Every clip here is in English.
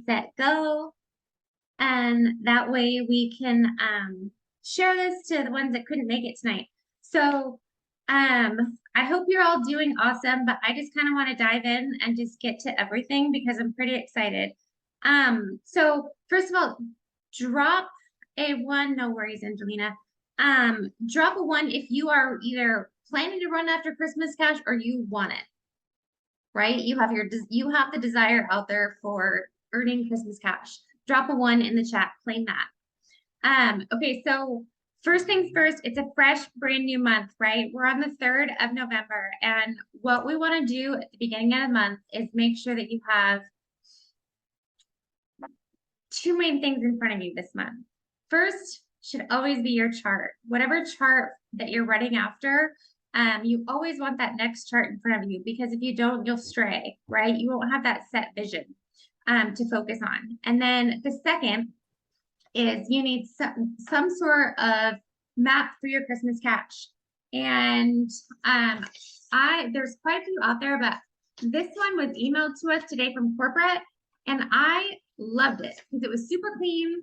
set, go. And that way we can share this to the ones that couldn't make it tonight. So I hope you're all doing awesome, but I just kind of want to dive in and just get to everything because I'm pretty excited. So first of all, drop a one, no worries, Angelina. Drop a one if you are either planning to run after Christmas Cash or you want it. Right? You have the desire out there for earning Christmas Cash. Drop a one in the chat, claim that. Okay, so first things first, it's a fresh, brand new month, right? We're on the 3rd of November, and what we want to do at the beginning of the month is make sure that you have two main things in front of you this month. First should always be your chart. Whatever chart that you're running after, you always want that next chart in front of you, because if you don't, you'll stray, right? You won't have that set vision to focus on. And then the second is you need some sort of map for your Christmas Cash. And there's quite a few out there, but this one was emailed to us today from corporate, and I loved it because it was super clean,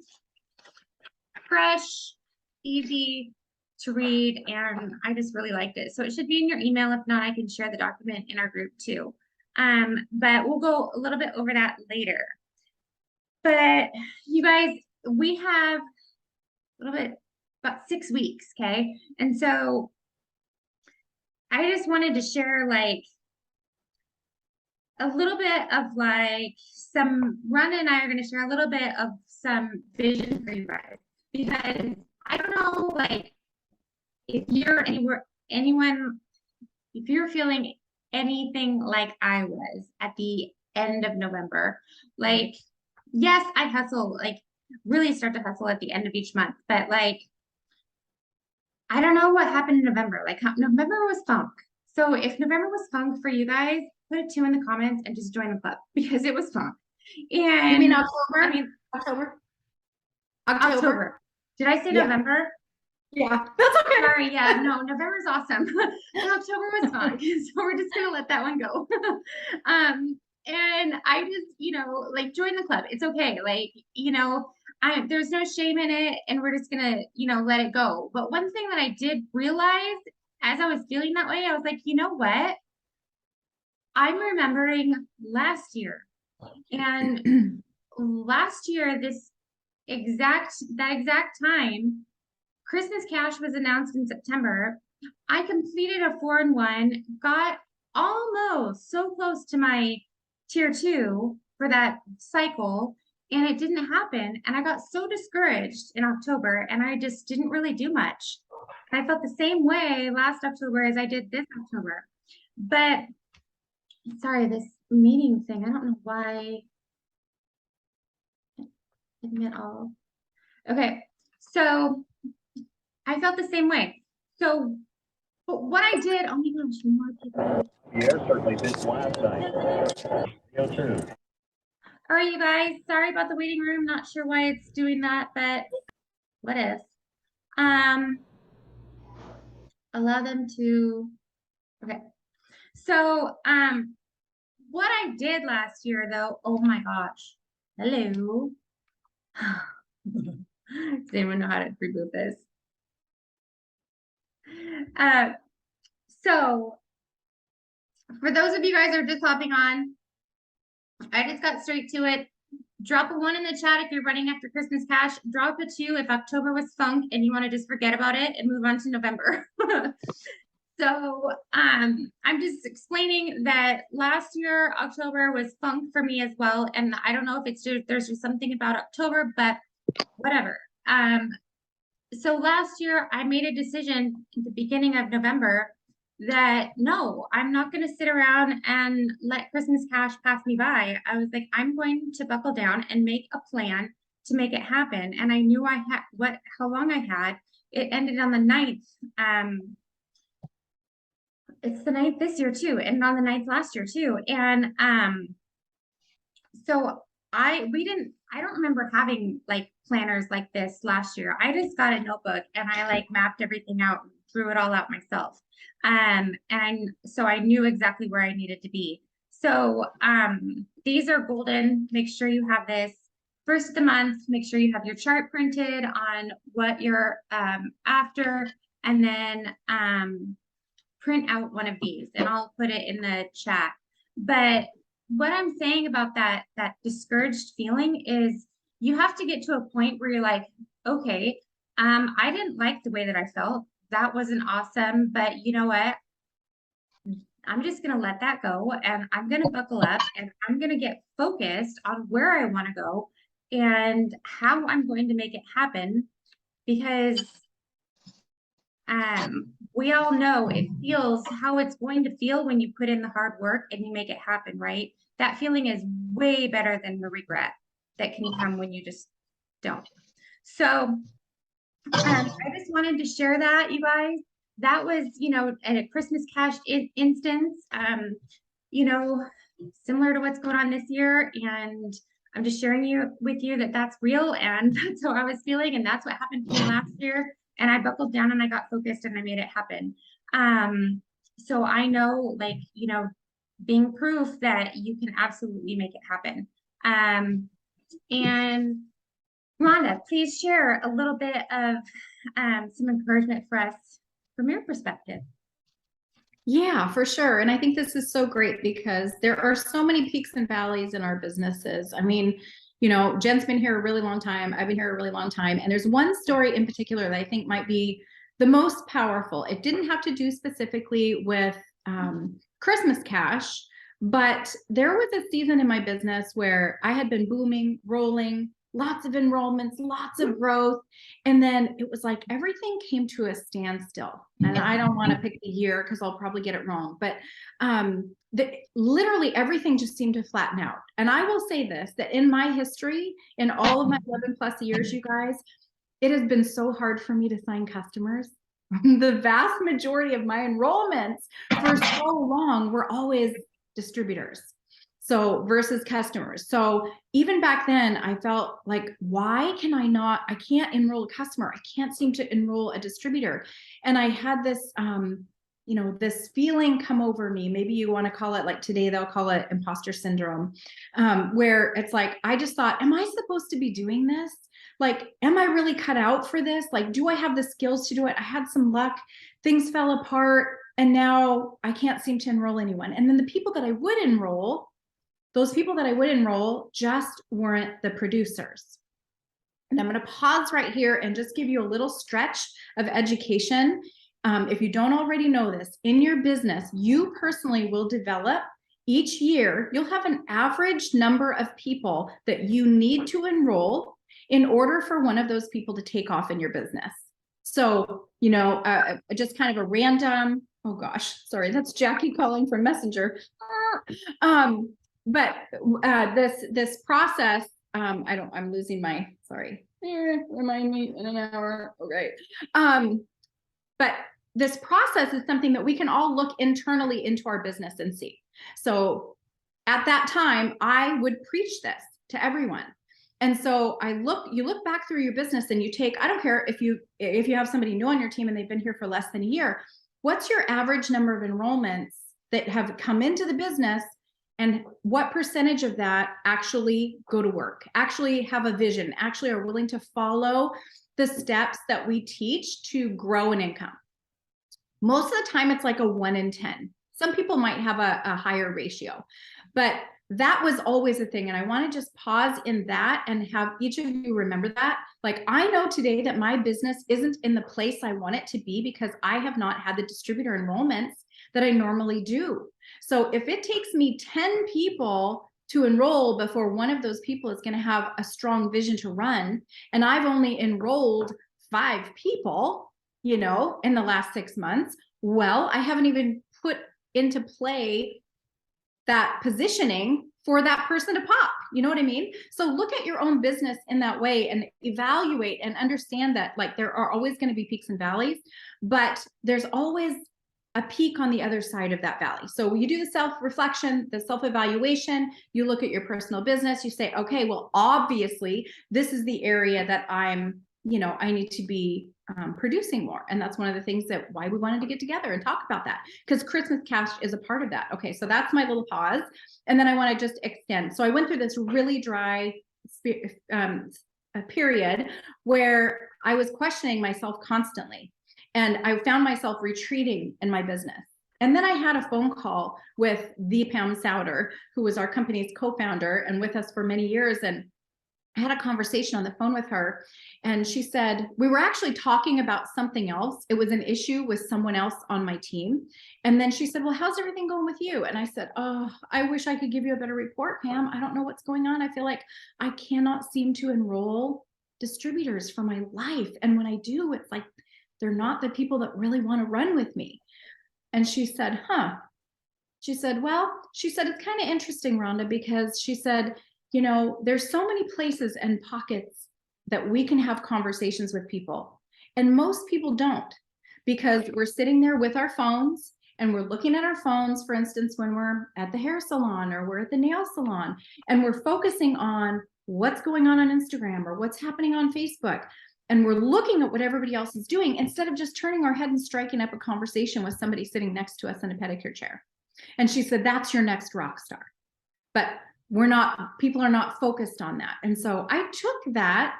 fresh, easy to read, and I just really liked it. So it should be in your email. If not, I can share the document in our group too. But we'll go a little bit over that later. But you guys, we have a little bit, about 6 weeks, okay? And so I just wanted to share like a little bit of like Rhonda and I are going to share a little bit of some vision for you guys, because I don't know, like, if you're if you're feeling anything like I was at the end of November, like, yes, I hustle, like really start to hustle at the end of each month, but like, I don't know what happened in November. Like November was funk. So if November was funk for you guys, put a 2 in the comments and just join the club, because it was funk. And you mean October? I mean October. Did I say November? Yeah, that's okay. Sorry, yeah, no, November's awesome. But October was fun, so we're just gonna let that one go. And I just, like, join the club. It's okay. Like, there's no shame in it, and we're just gonna, let it go. But one thing that I did realize as I was feeling that way, I was like, you know what? I'm remembering last year, and last year, that exact time, Christmas Cash was announced in September. I completed a 4-in-1, got almost so close to my tier 2 for that cycle, and it didn't happen. And I got so discouraged in October, and I just didn't really do much. I felt the same way last October as I did this October. But sorry, this meeting thing, I don't know why. Admit all. Okay, so I felt the same way. So, but what I did, oh my gosh, more people. Yeah, certainly this last night. Real true. All right, you guys, sorry about the waiting room. Not sure why it's doing that, but what if? Allow them to, okay. So, what I did last year though, oh my gosh. Hello. Does anyone know how to reboot this? So for those of you guys that are just hopping on, I just got straight to it. Drop a 1 in the chat if you're running after Christmas Cash. Drop a 2 if October was funk and you want to just forget about it and move on to November. So I'm just explaining that last year October was funk for me as well, and I don't know if there's just something about October, but whatever. So last year I made a decision at the beginning of November that no, I'm not going to sit around and let Christmas Cash pass me by. I was like, I'm going to buckle down and make a plan to make it happen. And I knew I had how long I had. It ended on the 9th. It's the 9th this year too, and on the 9th last year too. And so I don't remember having like planners like this last year. I just got a notebook and I like mapped everything out and drew it all out myself. And so I knew exactly where I needed to be. So these are golden. Make sure you have this. First of the month, make sure you have your chart printed on what you're after, and then print out one of these, and I'll put it in the chat. But what I'm saying about that discouraged feeling is you have to get to a point where you're like, okay, I didn't like the way that I felt. That wasn't awesome, but you know what? I'm just going to let that go, and I'm going to buckle up, and I'm going to get focused on where I want to go and how I'm going to make it happen, because we all know it feels how it's going to feel when you put in the hard work and you make it happen, right? That feeling is way better than the regret that can come when you just don't. So I just wanted to share that, you guys. That was, you know, a Christmas cash instance, you know, similar to what's going on this year. And I'm just sharing with you that that's real, and that's how I was feeling, and that's what happened to me last year. And I buckled down and I got focused and I made it happen. So I know, like, you know, being proof that you can absolutely make it happen. And Rhonda, please share a little bit of some encouragement for us from your perspective. Yeah, for sure. And I think this is so great because there are so many peaks and valleys in our businesses. I mean, you know, Jen's been here a really long time. I've been here a really long time. And there's one story in particular that I think might be the most powerful. It didn't have to do specifically with Christmas cash, but there was a season in my business where I had been booming, rolling, lots of enrollments, lots of growth. And then it was like everything came to a standstill. And I don't want to pick the year because I'll probably get it wrong. But literally everything just seemed to flatten out. And I will say this, that in my history, in all of my 11 plus years, you guys, it has been so hard for me to sign customers. The vast majority of my enrollments for so long were always distributors. So versus customers. So even back then I felt like, why can I can't enroll a customer. I can't seem to enroll a distributor. And I had this, you know, this feeling come over me. Maybe you want to call it, like today, they'll call it imposter syndrome, where it's like, I just thought, am I supposed to be doing this? Like, am I really cut out for this? Like, do I have the skills to do it? I had some luck, things fell apart, and now I can't seem to enroll anyone. And then the people that I would enroll, those people that I would enroll just weren't the producers. And I'm going to pause right here and just give you a little stretch of education. If you don't already know this, in your business, you personally will develop each year, you'll have an average number of people that you need to enroll in order for one of those people to take off in your business. So, you know, just kind of a random, oh gosh, sorry, that's Jackie calling from Messenger. But this process, I'm losing my, sorry, remind me in an hour. Okay. But this process is something that we can all look internally into our business and see. So at that time, I would preach this to everyone. And so you look back through your business and you take, I don't care if you have somebody new on your team and they've been here for less than a year, what's your average number of enrollments that have come into the business? And what percentage of that actually go to work, actually have a vision, actually are willing to follow the steps that we teach to grow an income? Most of the time, it's like a 1 in 10. Some people might have a higher ratio, but that was always a thing. And I want to just pause in that and have each of you remember that. Like, I know today that my business isn't in the place I want it to be because I have not had the distributor enrollments that I normally do. So if it takes me 10 people to enroll before one of those people is going to have a strong vision to run, and I've only enrolled 5 people, you know, in the last 6 months, well, I haven't even put into play that positioning for that person to pop. You know what I mean? So look at your own business in that way and evaluate and understand that, like, there are always going to be peaks and valleys, but there's always a peak on the other side of that valley. So you do the self-reflection, the self-evaluation, you look at your personal business, you say, okay, well, obviously this is the area that I'm, you know, I need to be producing more. And that's one of the things that why we wanted to get together and talk about that, because Christmas Cash is a part of that. Okay, so that's my little pause. And then I want to just extend. So I went through this really dry a period where I was questioning myself constantly. And I found myself retreating in my business. And then I had a phone call with the Pam Souter, who was our company's co-founder and with us for many years. And I had a conversation on the phone with her, and she said, we were actually talking about something else. It was an issue with someone else on my team. And then she said, well, how's everything going with you? And I said, oh, I wish I could give you a better report, Pam. I don't know what's going on. I feel like I cannot seem to enroll distributors for my life. And when I do, it's like, they're not the people that really want to run with me. And she said, she said, it's kind of interesting, Rhonda, because she said, you know, there's so many places and pockets that we can have conversations with people. And most people don't, because we're sitting there with our phones and we're looking at our phones, for instance, when we're at the hair salon or we're at the nail salon, and we're focusing on what's going on Instagram or what's happening on Facebook. And we're looking at what everybody else is doing instead of just turning our head and striking up a conversation with somebody sitting next to us in a pedicure chair. And she said, that's your next rock star. But people are not focused on that. And so I took that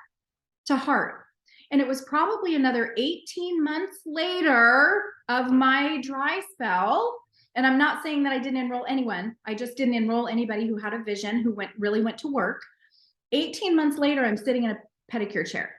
to heart. And it was probably another 18 months later of my dry spell. And I'm not saying that I didn't enroll anyone. I just didn't enroll anybody who had a vision, who really went to work. 18 months later, I'm sitting in a pedicure chair.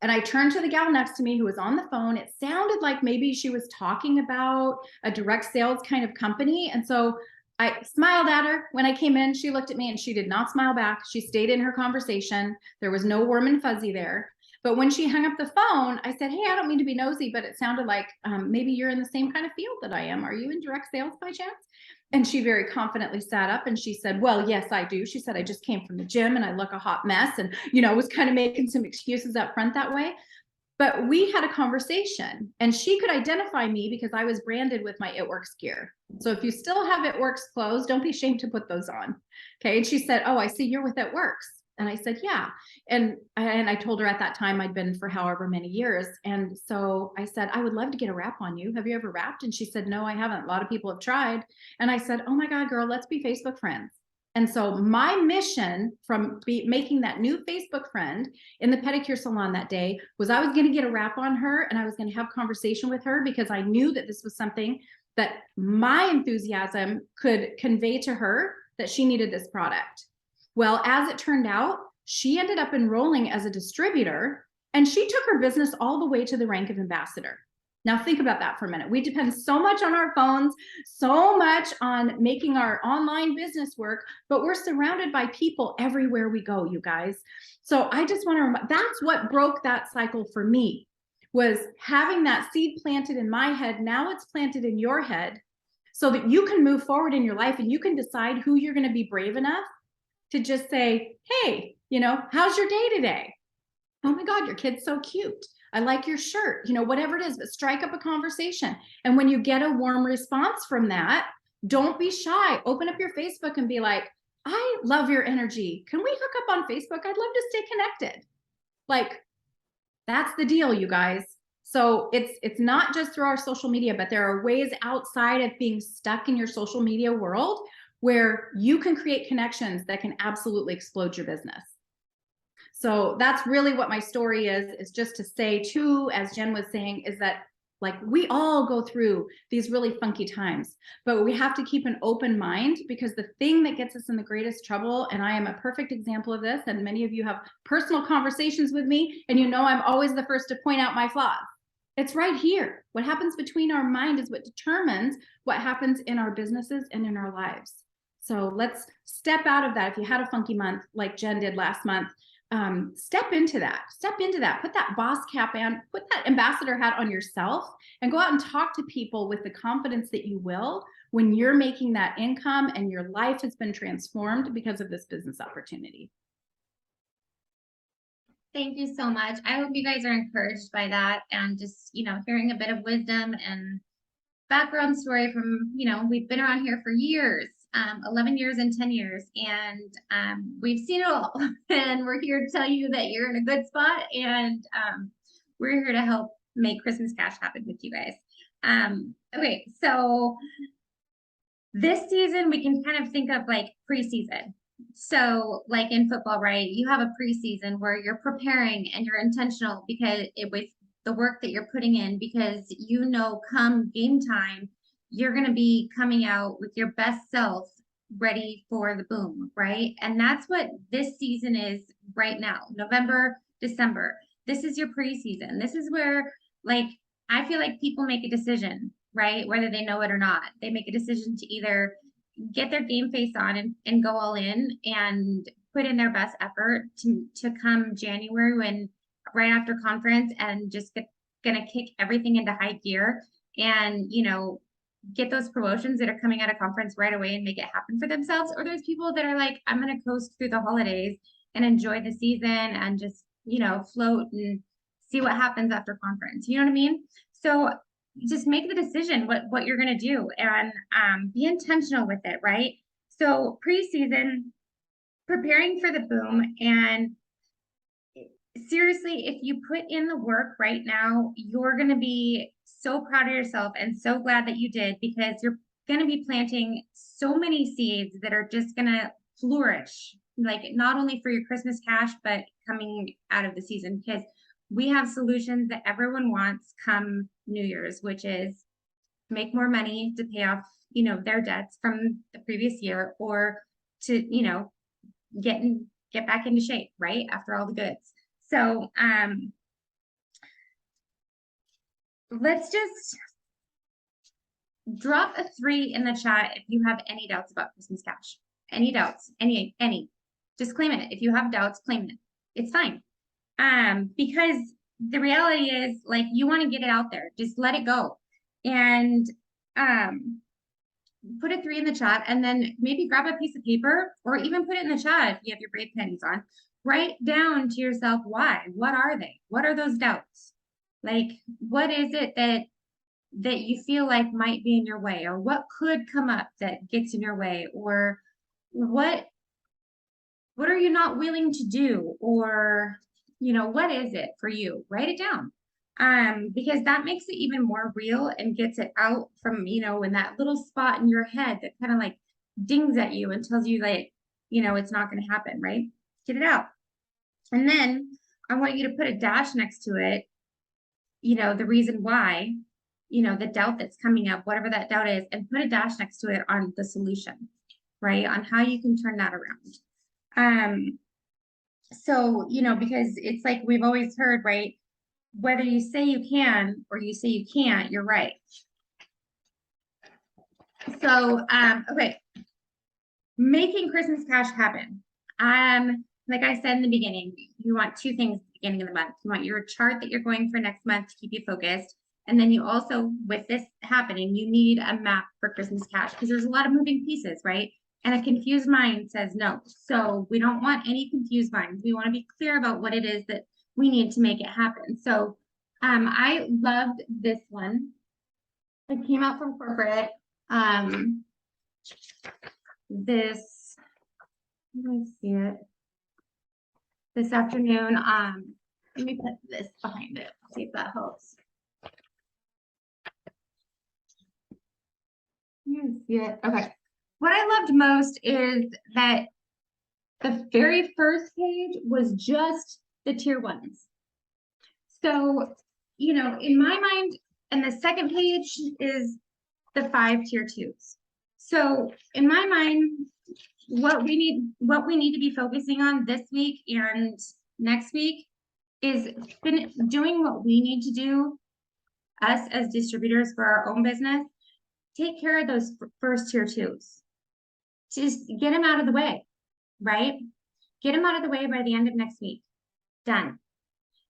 And I turned to the gal next to me who was on the phone. It sounded like maybe she was talking about a direct sales kind of company. And so I smiled at her when I came in. She looked at me and she did not smile back. She stayed in her conversation. There was no warm and fuzzy there. But when she hung up the phone, I said, hey, I don't mean to be nosy, but it sounded like maybe you're in the same kind of field that I am. Are you in direct sales by chance? And she very confidently sat up and she said, well, yes, I do. She said, I just came from the gym and I look a hot mess, and, you know, was kind of making some excuses up front that way. But we had a conversation and she could identify me because I was branded with my It Works gear. So if you still have It Works clothes, don't be ashamed to put those on. Okay. And she said, oh, I see you're with It Works. And I said, yeah. And I told her at that time I'd been for however many years. And so I said, I would love to get a wrap on you. Have you ever wrapped? And she said, no, I haven't. A lot of people have tried. And I said, oh my God, girl, let's be Facebook friends. And so my mission from making that new Facebook friend in the pedicure salon that day was I was going to get a wrap on her and I was going to have a conversation with her because I knew that this was something that my enthusiasm could convey to her that she needed this product. Well, as it turned out, she ended up enrolling as a distributor and she took her business all the way to the rank of ambassador. Now think about that for a minute. We depend so much on our phones, so much on making our online business work, but we're surrounded by people everywhere we go, you guys. So I just want to remind, that's what broke that cycle for me, was having that seed planted in my head. Now it's planted in your head so that you can move forward in your life and you can decide who you're going to be brave enough to just say, hey, you know, how's your day today? Oh my God, your kid's so cute. I like your shirt, you know, whatever it is, but strike up a conversation. And when you get a warm response from that, don't be shy. Open up your Facebook and be like, I love your energy. Can we hook up on Facebook? I'd love to stay connected. Like, that's the deal, you guys. So it's not just through our social media, but there are ways outside of being stuck in your social media world where you can create connections that can absolutely explode your business. So that's really what my story is just to say too, as Jen was saying, is that like we all go through these really funky times, but we have to keep an open mind, because the thing that gets us in the greatest trouble, and I am a perfect example of this, and many of you have personal conversations with me, and you know I'm always the first to point out my flaws. It's right here. What happens between our mind is what determines what happens in our businesses and in our lives. So let's step out of that. If you had a funky month like Jen did last month, step into that, put that boss cap on, put that ambassador hat on yourself, and go out and talk to people with the confidence that you will when you're making that income and your life has been transformed because of this business opportunity. Thank you so much. I hope you guys are encouraged by that, and just, you know, hearing a bit of wisdom and background story from, you know, we've been around here for years. 11 years and 10 years, and we've seen it all, and we're here to tell you that you're in a good spot, and We're here to help make Christmas Cash happen with you guys. Okay, so this season we can kind of think of like preseason. So like in football, right? You have a preseason where you're preparing and you're intentional because with the work that you're putting in, because you know come game time, you're going to be coming out with your best self ready for the boom, right? And that's what this season is right now, November, December. This is your preseason. This is where like I feel like people make a decision, right? Whether they know it or not. They make a decision to either get their game face on and go all in and put in their best effort to come January when right after conference and just gonna kick everything into high gear and get those promotions that are coming out of conference right away and make it happen for themselves. Or there's people that are like, I'm gonna coast through the holidays and enjoy the season and just float and see what happens after conference. You know what I mean? So just make the decision what you're going to do and be intentional with it, right? So preseason, preparing for the boom, and seriously, if you put in the work right now, you're going to be so proud of yourself and so glad that you did, because you're going to be planting so many seeds that are just going to flourish, like not only for your Christmas cash, but coming out of the season, because we have solutions that everyone wants come New Year's, which is make more money to pay off, their debts from the previous year, or to, get back into shape, right? After all the goods. So, let's just drop a 3 in the chat if you have any doubts about Christmas cash. Any doubts, any, just claim it. If you have doubts, claim it. It's fine. Because the reality is, like, you want to get it out there, just let it go. And put a 3 in the chat, and then maybe grab a piece of paper, or even put it in the chat if you have your brave pennies on. Write down to yourself why. What are they? What are those doubts? Like, what is it that you feel like might be in your way, or what could come up that gets in your way, or what are you not willing to do, or what is it for you? Write it down. Because that makes it even more real and gets it out from, in that little spot in your head that kind of like dings at you and tells you like, it's not going to happen, right? Get it out. And then I want you to put a dash next to it, the reason why, the doubt that's coming up, whatever that doubt is, and put a dash next to it on the solution, right? On how you can turn that around. So, because it's like we've always heard, right? Whether you say you can or you say you can't, you're right. So, okay. Making Christmas cash happen. Like I said in the beginning, you want 2 things at the beginning of the month. You want your chart that you're going for next month to keep you focused. And then you also, with this happening, you need a map for Christmas cash, because there's a lot of moving pieces, right? And a confused mind says no. So we don't want any confused minds. We want to be clear about what it is that we need to make it happen. So I loved this one. It came out from corporate. This, let me see it. This afternoon. Let me put this behind it. See if that helps. You see it? Okay. What I loved most is that the very first page was just the tier 1s. So, in my mind, and the second page is the 5 tier 2s. So in my mind, what we need to be focusing on this week and next week is doing what we need to do, us as distributors for our own business. Take care of those first tier 2s. Just get them out of the way, right? Get them out of the way by the end of next week. Done.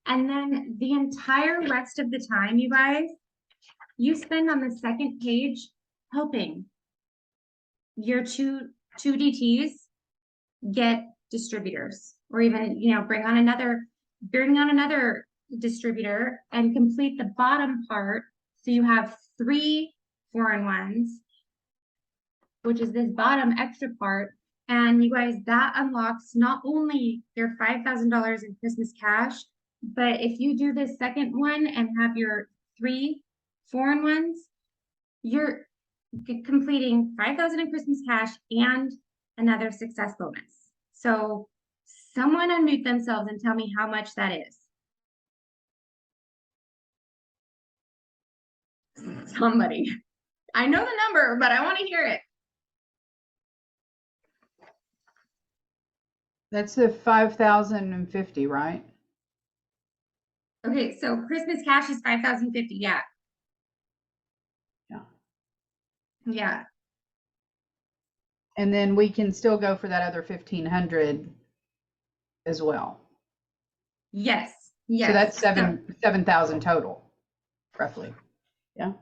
And then the entire rest of the time, you guys, you spend on the second page helping your two DTs get distributors, or even, bring on another distributor and complete the bottom part. So you have 3 4-in-1s, which is this bottom extra part. And you guys, that unlocks not only your $5,000 in Christmas cash, But if you do this second one and have your 3 4-in-1s, you're completing 5,000 in Christmas cash and another success bonus. So someone unmute themselves and tell me how much that is. Somebody. I know the number, but I want to hear it. That's the 5,050, right? Okay, so Christmas cash is 5,050. Yeah. Yeah. Yeah. And then we can still go for that other 1,500 as well. Yes. Yes. So that's 7,000 total, roughly. Yeah.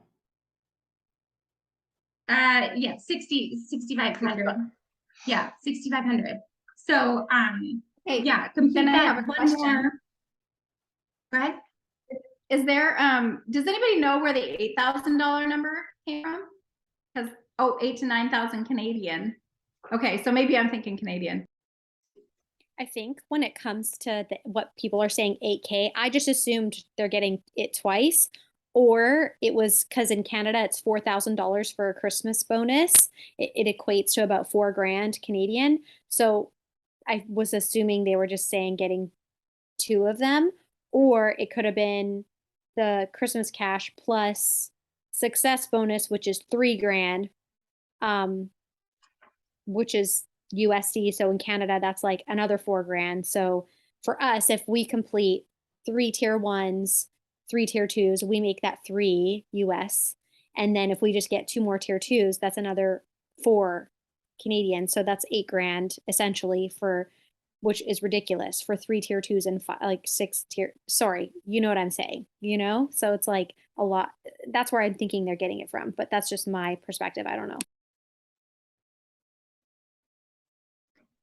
Yeah, 6,500. Yeah, 6,500. So, Hey, yeah, complete then I that have a one question. more. Go ahead. Is there, does anybody know where the $8,000 number came from? Because, oh, 8 to 9,000 Canadian. Okay, so maybe I'm thinking Canadian. I think when it comes to what people are saying 8K, I just assumed they're getting it twice. Or it was because in Canada it's $4,000 for a Christmas bonus. It equates to about $4,000 Canadian. So I was assuming they were just saying getting 2 of them. Or it could have been the Christmas cash plus success bonus, which is $3,000, which is USD. So in Canada, that's like another $4,000. So for us, if we complete 3 tier 1s, 3 tier 2s, we make that 3 US. And then if we just get 2 more tier 2s, that's another 4 Canadian. So that's $8,000 essentially for, which is ridiculous for 3 tier 2s and 6 tier. Sorry, you know what I'm saying, So it's like a lot. That's where I'm thinking they're getting it from, but that's just my perspective. I don't know.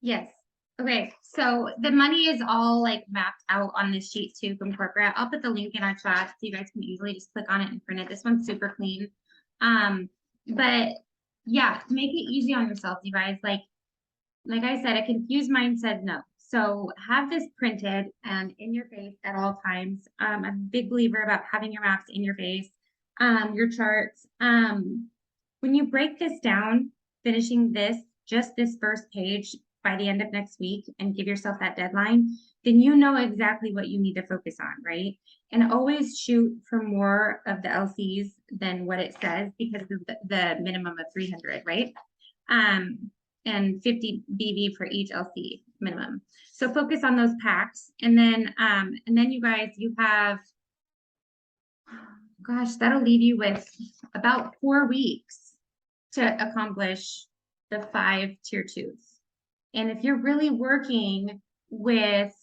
Yes. Okay, so the money is all like mapped out on this sheet too from corporate. I'll put the link in our chat so you guys can easily just click on it and print it. This one's super clean. But yeah, make it easy on yourself, you guys. Like I said, a confused mind said no. So have this printed and in your face at all times. I'm a big believer about having your maps in your face, your charts. When you break this down, finishing just this first page by the end of next week and give yourself that deadline, then you know exactly what you need to focus on, right? And always shoot for more of the LCs than what it says because of the minimum of 300, right? And 50 BV for each LC minimum. So focus on those packs. And then you guys, you have, gosh, that'll leave you with about 4 weeks to accomplish the 5 tier 2s. And if you're really working with,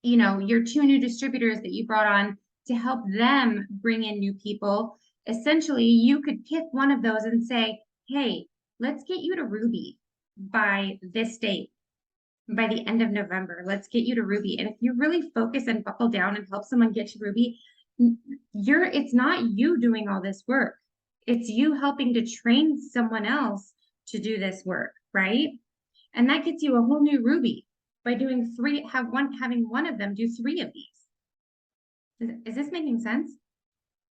your 2 new distributors that you brought on to help them bring in new people, essentially you could pick one of those and say, hey, let's get you to Ruby by this date, by the end of November. Let's get you to Ruby. And if you really focus and buckle down and help someone get to Ruby, it's not you doing all this work. It's you helping to train someone else to do this work, right? And that gets you a whole new Ruby by doing having one of them do 3 of these. Is this making sense?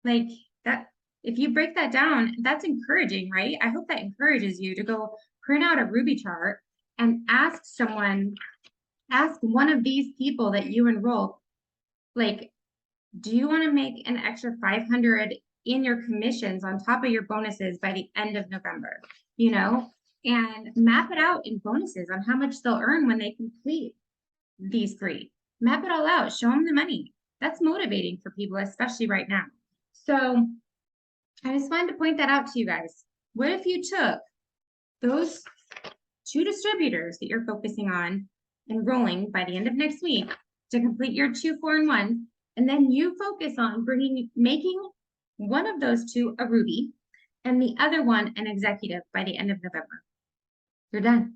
Like that, if you break that down, that's encouraging, right? I hope that encourages you to go print out a Ruby chart and ask one of these people that you enroll, like, do you want to make an extra 500 in your commissions on top of your bonuses by the end of November, and map it out in bonuses on how much they'll earn when they complete these 3. Map it all out, show them the money. That's motivating for people, especially right now. So I just wanted to point that out to you guys. What if you took those 2 distributors that you're focusing on enrolling by the end of next week to complete your 2 4-in-1, and then you focus on making one of those 2 a Ruby and the other one an executive by the end of November. You're done.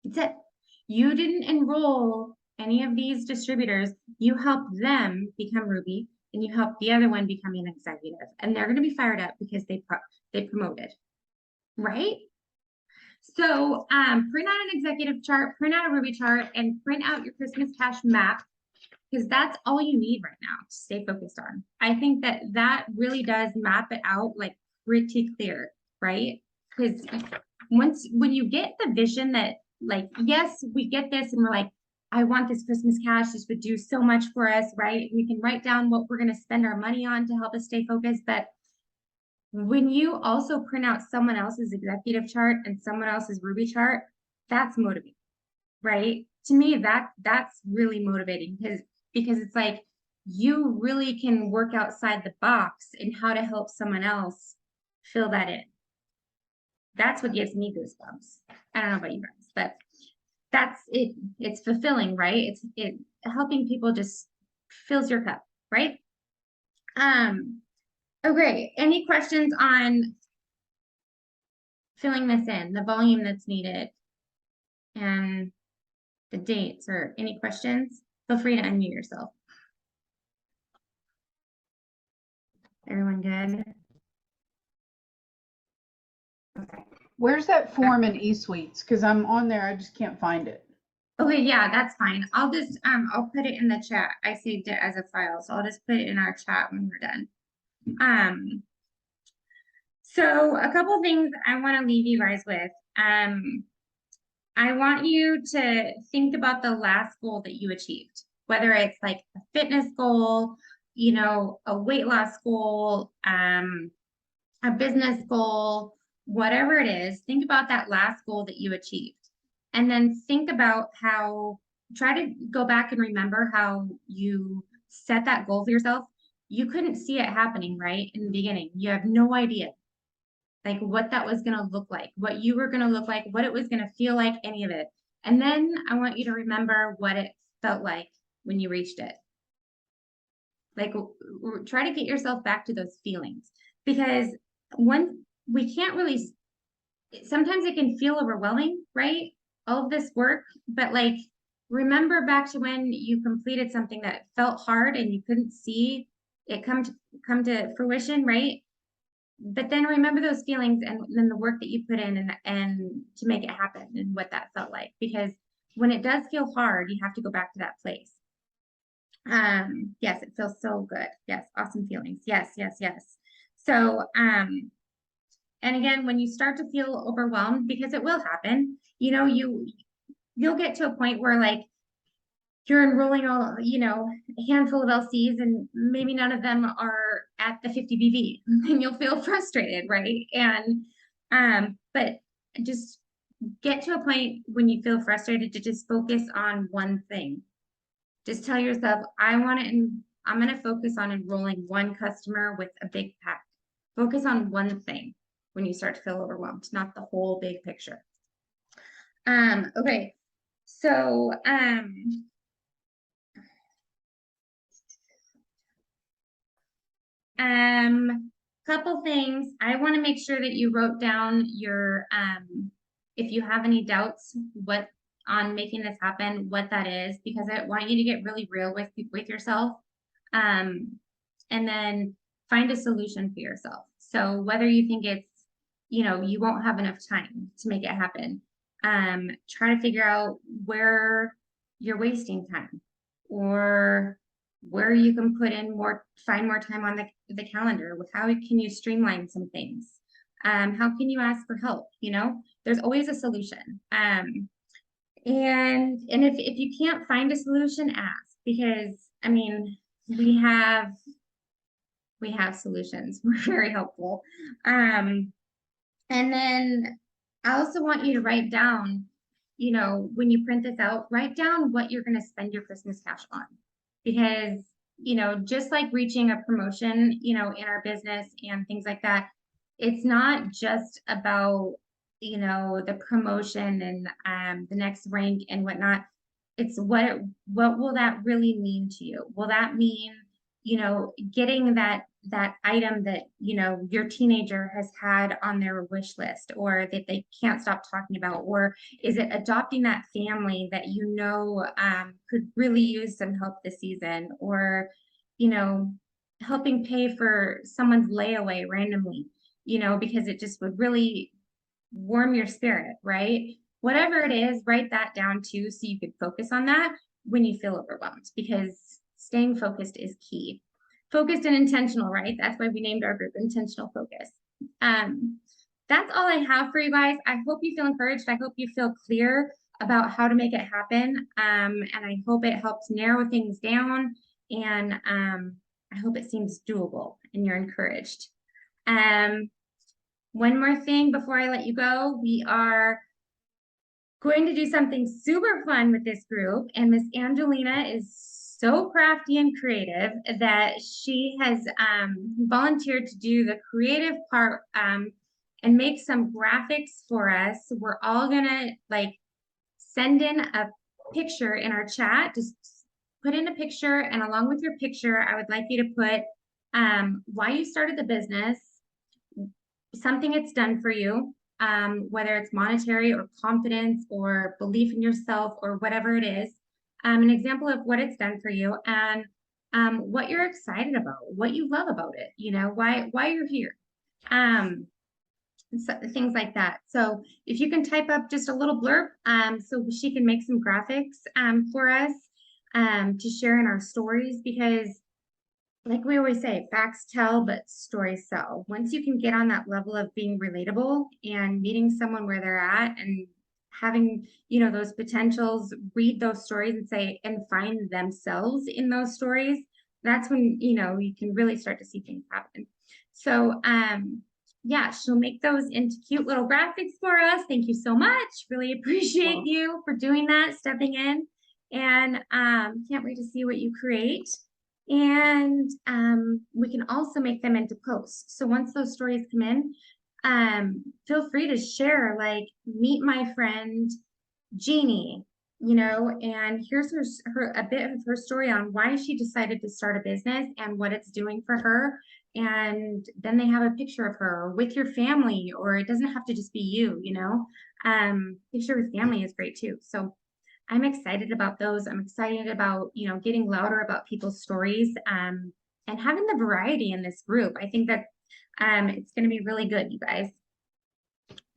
That's it. You didn't enroll any of these distributors. You helped them become Ruby, and you helped the other one become an executive. And they're going to be fired up because they promoted, right? So print out an executive chart, print out a Ruby chart, and print out your Christmas cash map because that's all you need right now to stay focused on. I think that that really does map it out like pretty clear, right? Because when you get the vision that like, yes, we get this and we're like, I want this Christmas cash. This would do so much for us, right? We can write down what we're going to spend our money on to help us stay focused. But when you also print out someone else's executive chart and someone else's Ruby chart, that's motivating, right? To me, that's really motivating because it's like you really can work outside the box in how to help someone else fill that in. That's what gives me goosebumps. I don't know about you guys, but that's it. It's fulfilling, right? It helping people just fills your cup, right? Okay. Any questions on filling this in, the volume that's needed, and the dates, or any questions? Feel free to unmute yourself. Everyone good? Okay. Where's that form in eSuites? Because I'm on there, I just can't find it. Okay, yeah, that's fine. I'll just I'll put it in the chat. I saved it as a file, so I'll just put it in our chat when we're done. So a couple things I want to leave you guys with. I want you to think about the last goal that you achieved, whether it's like a fitness goal, you know, a weight loss goal, a business goal, whatever it is. Think about that last goal that you achieved. And then think about how, try to go back and remember how you set that goal for yourself. You couldn't see it happening, right? In the beginning, you have no idea like what that was going to look like, what you were going to look like, what it was going to feel like, any of it. And then I want you to remember what it felt like when you reached it. Like try to get yourself back to those feelings, because when we can't really, sometimes it can feel overwhelming, right? All of this work, but like, remember back to when you completed something that felt hard and you couldn't see it come to fruition, right? But then remember those feelings and then the work that you put in and to make it happen and what that felt like, because when it does feel hard, you have to go back to that place. Yes, it feels so good. Yes, awesome feelings. Yes, yes, yes. So, and again, when you start to feel overwhelmed, because it will happen, you know, you'll get to a point where like you're enrolling all, you know, a handful of LCs and maybe none of them are at the 50 BV and you'll feel frustrated, right? And, but just get to a point when you feel frustrated to just focus on one thing. Just tell yourself, I'm going to focus on enrolling one customer with a big pack. Focus on one thing when you start to feel overwhelmed, not the whole big picture. Okay. So, couple things. I want to make sure that you wrote down your, if you have any doubts, what on making this happen, what that is, because I want you to get really real with yourself. And then find a solution for yourself. So whether you think it's, you know, you won't have enough time to make it happen, try to figure out where you're wasting time, or where you can put in find more time on the calendar. How can you streamline some things? How can you ask for help? You know, there's always a solution. And if you can't find a solution, ask, because I mean, we have solutions. We're very helpful. And then I also want you to write down, you know, when you print this out, write down what you're going to spend your Christmas cash on. Because, you know, just like reaching a promotion, you know, in our business and things like that, it's not just about, you know, the promotion and the next rank and whatnot. It's what will that really mean to you? Will that mean, you know, getting that item that, you know, your teenager has had on their wish list, or that they can't stop talking about? Or is it adopting that family that, you know, could really use some help this season? Or, you know, helping pay for someone's layaway randomly, you know, because it just would really warm your spirit, right? Whatever it is, write that down too, so you could focus on that when you feel overwhelmed, because staying focused is key. Focused and intentional, right? That's why we named our group Intentional Focus. That's all I have for you guys. I hope you feel encouraged. I hope you feel clear about how to make it happen. And I hope it helps narrow things down, and I hope it seems doable and you're encouraged. One more thing before I let you go, we are going to do something super fun with this group, and Miss Angelina is so crafty and creative that she has volunteered to do the creative part and make some graphics for us. We're all gonna like send in a picture in our chat. Just put in a picture, and along with your picture, I would like you to put why you started the business, something it's done for you, whether it's monetary or confidence or belief in yourself or whatever it is, an example of what it's done for you, and what you're excited about, what you love about it, you know, why you're here, so, things like that. So if you can type up just a little blurb, so she can make some graphics for us to share in our stories, because like we always say, facts tell, but stories sell. Once you can get on that level of being relatable and meeting someone where they're at and having, you know, those potentials, read those stories and say, and find themselves in those stories, that's when, you know, you can really start to see things happen. So, yeah, she'll make those into cute little graphics for us. Thank you so much. Really appreciate you for doing that, stepping in, and can't wait to see what you create. And we can also make them into posts. So once those stories come in, feel free to share, like, meet my friend Jeannie, you know, and here's her a bit of her story on why she decided to start a business and what it's doing for her. And then they have a picture of her with your family, or it doesn't have to just be you, you know. Picture with family is great too. So I'm excited about those. I'm excited about, you know, getting louder about people's stories, and having the variety in this group. I think that it's going to be really good, you guys.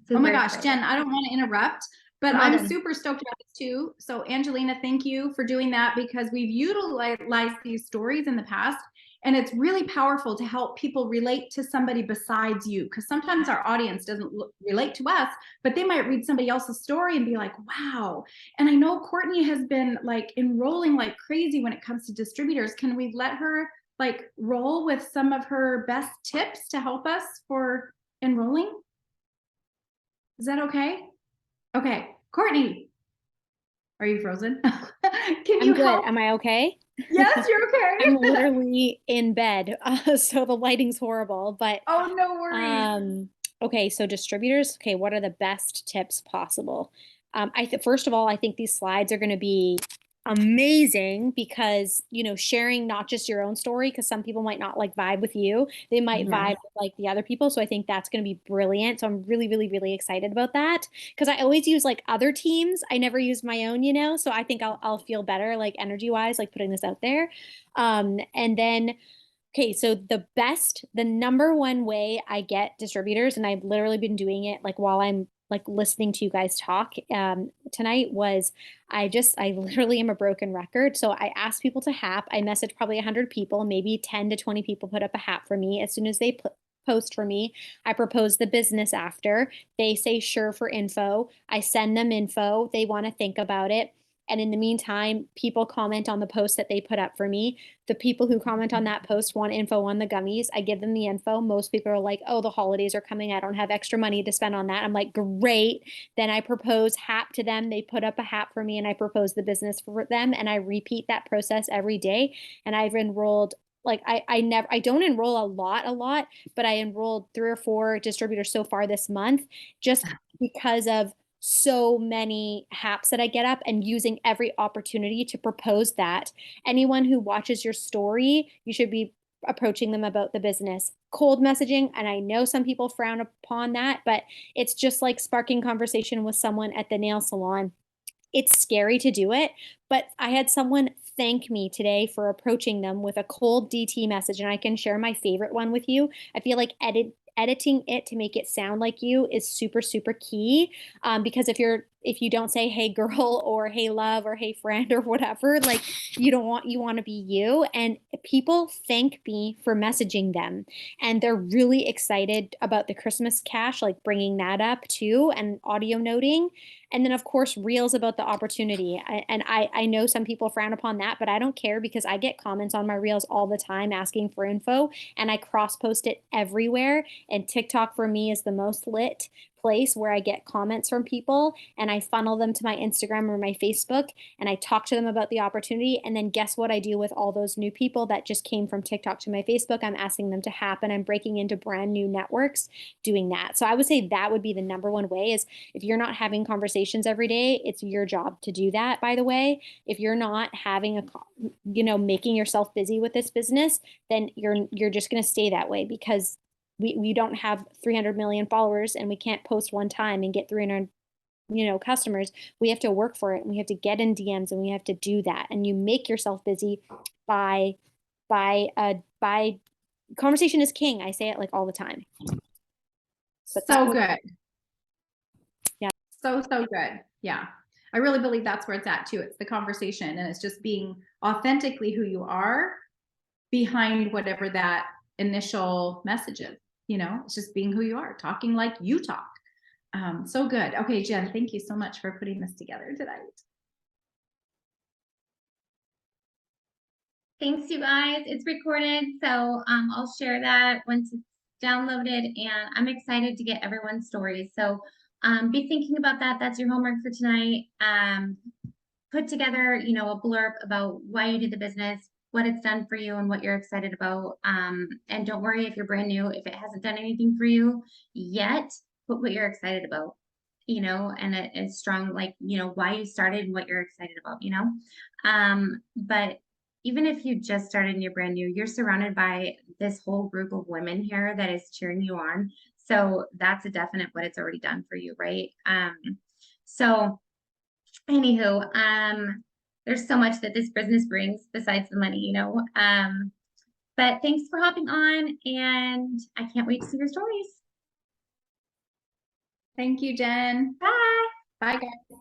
Oh my gosh, Jen, I don't want to interrupt, but Come I'm on. super stoked about this too. So Angelina, thank you for doing that, because we've utilized these stories in the past, and it's really powerful to help people relate to somebody besides you, because sometimes our audience doesn't relate to us, but they might read somebody else's story and be like, wow. And I know Courtney has been like enrolling like crazy when it comes to distributors. Can we let her like roll with some of her best tips to help us for enrolling? Is that okay? Okay, Courtney, are you frozen? Can you I'm good. help? Am I okay? Yes, you're okay. I'm literally in bed, so the lighting's horrible, but Oh, no worries. okay, so distributors, okay, what are the best tips possible? First of all, I think these slides are going to be amazing, because, you know, sharing not just your own story, because some people might not like vibe with you, they might Yes. vibe with like the other people. So I think that's going to be brilliant. So I'm really, really, really excited about that, because I always use like other teams. I never use my own, you know, so I think I'll feel better like energy wise, like putting this out there. And then okay, so the number one way I get distributors, and I've literally been doing it like while I'm like listening to you guys talk tonight, was I literally am a broken record. So I ask people to hap. I message probably 100 people, maybe 10 to 20 people put up a hap for me. As soon as they post for me, I propose the business after. They say sure for info. I send them info. They want to think about it. And in the meantime, people comment on the post that they put up for me. The people who comment on that post want info on the gummies. I give them the info. Most people are like, oh, the holidays are coming. I don't have extra money to spend on that. I'm like, great. Then I propose hap to them. They put up a hap for me, and I propose the business for them. And I repeat that process every day. And I've enrolled, like, I don't enroll a lot, but I enrolled 3 or 4 distributors so far this month, just because of so many haps that I get up, and using every opportunity to propose that. Anyone who watches your story, you should be approaching them about the business. Cold messaging, and I know some people frown upon that, but it's just like sparking conversation with someone at the nail salon. It's scary to do it, but I had someone thank me today for approaching them with a cold DT message, and I can share my favorite one with you. I feel like editing it to make it sound like you is super, super key. Because if you're if you don't say hey girl or hey love or hey friend or whatever, like you want to be you. And people thank me for messaging them, and they're really excited about the Christmas cash, like bringing that up too, and audio noting. And then of course reels about the opportunity. I know some people frown upon that, but I don't care because I get comments on my reels all the time asking for info, and I cross post it everywhere. And TikTok for me is the most lit place where I get comments from people, and I funnel them to my Instagram or my Facebook, and I talk to them about the opportunity. And then guess what I do with all those new people that just came from TikTok to my Facebook? I'm asking them to happen. I'm breaking into brand new networks doing that. So I would say that would be the number one way. Is if you're not having conversations every day, it's your job to do that, by the way. If you're not having making yourself busy with this business, then you're just going to stay that way, because we don't have 300 million followers, and we can't post one time and get 300 customers. We have to work for it, and we have to get in DMs, and we have to do that. And you make yourself busy by conversation is king. I say it like all the time. But So good. Yeah. So good. Yeah. I really believe that's where it's at too. It's the conversation, and it's just being authentically who you are behind whatever that initial message is. It's just being who you are, talking like you talk. So good. Okay, Jen, thank you so much for putting this together tonight. Thanks, you guys. It's recorded, so I'll share that once it's downloaded, and I'm excited to get everyone's stories. So be thinking about that. That's your homework for tonight. Put together, a blurb about why you did the business, what it's done for you, and what you're excited about. And don't worry if you're brand new, if it hasn't done anything for you yet, put what you're excited about, and a strong, why you started and what you're excited about, but even if you just started and you're brand new, you're surrounded by this whole group of women here that is cheering you on. So that's a definite what it's already done for you, right? So anywho, there's so much that this business brings besides the money, but thanks for hopping on, and I can't wait to see your stories. Thank you, Jen. Bye. Bye, guys.